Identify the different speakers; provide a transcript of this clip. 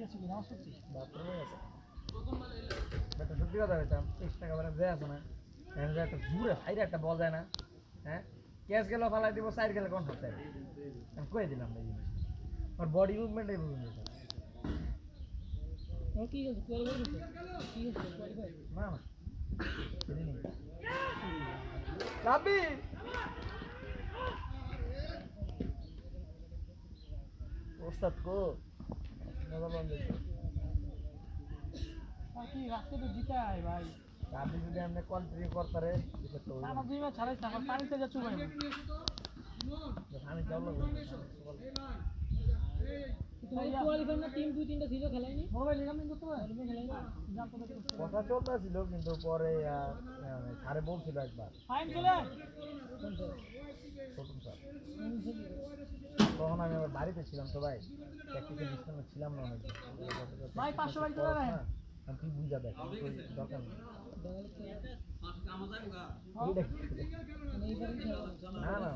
Speaker 1: সত্যি কথা বলতাম 30 টাকা করে দেয় আছে না একটা জুড়ে সাইডে একটা বল যায় না হ্যাঁ ক্যাচ গেল ফালাই দিব সাইড গেলে কোন হাতে আমি কয়ে দিলাম না জিনিস আর বডি মুভমেন্ট এই বুঝুন
Speaker 2: কি হচ্ছে কি হচ্ছে
Speaker 1: না না লাভি ওস্তাদ কো মজা বন্ধ
Speaker 2: কি রাস্তা তো জিতা है भाई
Speaker 1: আপনি যদি আপনি কন্টিনিউ করতারে তো
Speaker 2: আমার দুই ম্যাচ ছাড়াই আমার পানিতে যা চুবাই
Speaker 1: আমি চালু
Speaker 2: ভাই কোয়ালিফায়ার না টিম দুই তিনটা ছিল খেলায়নি মোবাইল লিগামেন্ট করতে পারে খেলায়নি জানতো না
Speaker 1: কথা চলতেছিল কিন্তু পরে স্যারে বলছিল একবার
Speaker 2: ফাইন চলে
Speaker 1: প্রথম স্যার তখন আমি আবার বাড়িতে ছিলাম তো ভাই প্র্যাকটিসে ডিসকাউন্ট ছিলাম না অনেক
Speaker 2: ভাই 500 বাড়ি চলে রাখেন
Speaker 1: আমি তুই বুঝা দেখ দরকার নেই না না